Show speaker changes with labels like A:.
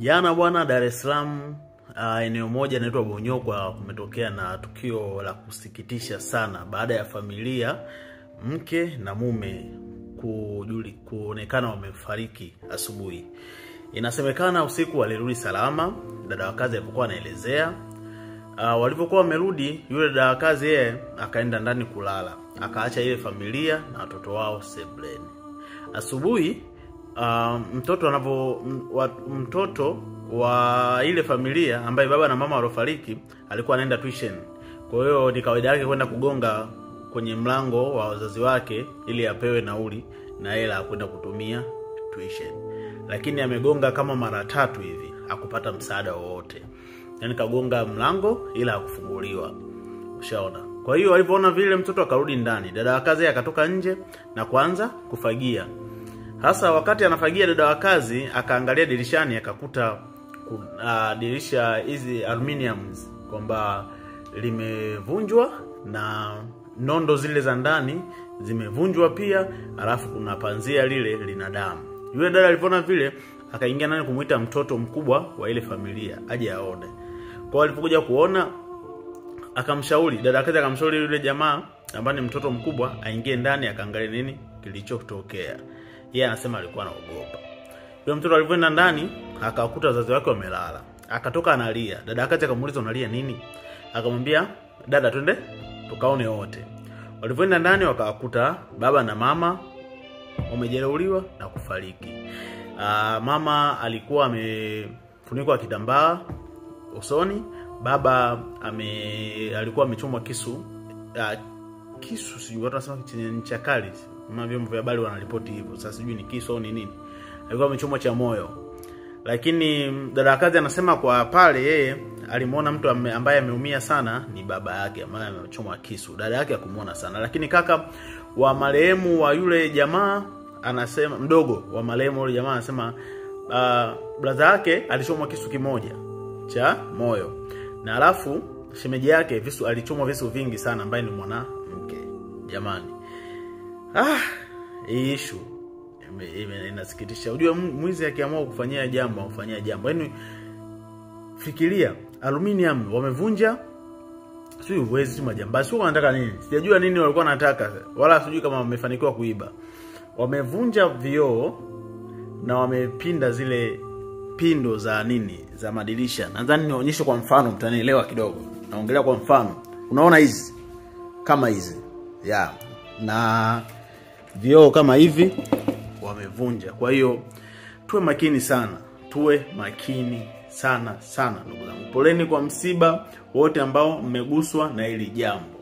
A: Jana bwana Dar es Salaam eneo moja inaitwa Bonyokwa kumetokea na tukio la kusikitisha sana baada ya familia mke na mume kuonekana wamefariki asubuhi. Inasemekana usiku walirudi salama, dada wa kazi alipokuwa anaelezea. Walipokuwa wamerudi, yule dada wa kazi yeye akaenda ndani kulala, akaacha ile familia na watoto wao sebuleni. Asubuhi mtoto wa ile familia ambaye baba na mama walofariki alikuwa anaenda tuition. Kwa hiyo ni kawaida yake kwenda kugonga kwenye mlango wa wazazi wake ili apewe nauli na hela ya kwenda kutumia tuition. Lakini amegonga kama mara 3 hivi, hakupata msaada wowote. Yaani kagonga mlango ila hakufunguliwa. Ushaona? Kwa hiyo alipoona vile mtoto akarudi ndani, dada wa kazi akatoka nje na kuanza kufagia. Hasa wakati anafagia, dada wa kazi akaangalia dirishani akakuta dirisha hizi aluminiums kwamba limevunjwa na nondo zile za ndani zimevunjwa pia, alafu kuna panzia lile lina damu. Yule dada alipoona vile akaingia ndani kumuita mtoto mkubwa wa ile familia aje aone. Kwa alipokuja kuona akamshauri, dada kazi akamshauri yule jamaa ambaye ni mtoto mkubwa aingie ndani akaangalie nini kilichotokea. Yeye anasema alikuwa anaogopa. Yule mtoto alipoenda ndani akakuta wazazi wake wamelala. Akatoka analia. Dada akaja akamuuliza unalia nini? Akamwambia dada twende tukaone wote. Walipoenda ndani wakakuta baba na mama wamejeruhiwa na kufariki. Mama alikuwa amefunikwa kitambaa usoni, baba alikuwa amechomwa kisu. Kisu sijui watu wanasema ncha kali. Kama vyombo vya habari wanaripoti hivyo. Sasa sijui ni kisu au ni nini. Alikuwa amechomwa cha moyo. Lakini dada kazi anasema kwa pale yeye alimuona mtu ambaye ameumia sana ni baba yake ambaye amechomwa kisu. Dada yake hakumuona sana. Lakini kaka wa marehemu wa yule jamaa anasema, mdogo wa marehemu yule jamaa anasema brother yake alichomwa kisu kimoja cha moyo. Na alafu shemeji yake alichomwa visu vingi sana ambaye ni mwanamke. Jamani. Hii issue inasikitisha. Unajua mwizi akiamua kufanyia jambo afanyia jambo. Yaani fikiria aluminium wamevunja, sio uwezi majambazi, sio wanataka nini? Sijajua nini walikuwa wanataka, wala sijui kama wamefanikiwa kuiba. Wamevunja vioo na wamepinda zile pindo za nini za madirisha. Nadhani nionyeshe kwa mfano mtanielewa kidogo. Naongelea kwa mfano. Unaona hizi kama hizi. Na vioo kama hivi wamevunja. Kwa hiyo tuwe makini sana. Tuwe makini sana ndugu zangu. Poleni kwa msiba wote ambao mmeguswa na hili jambo.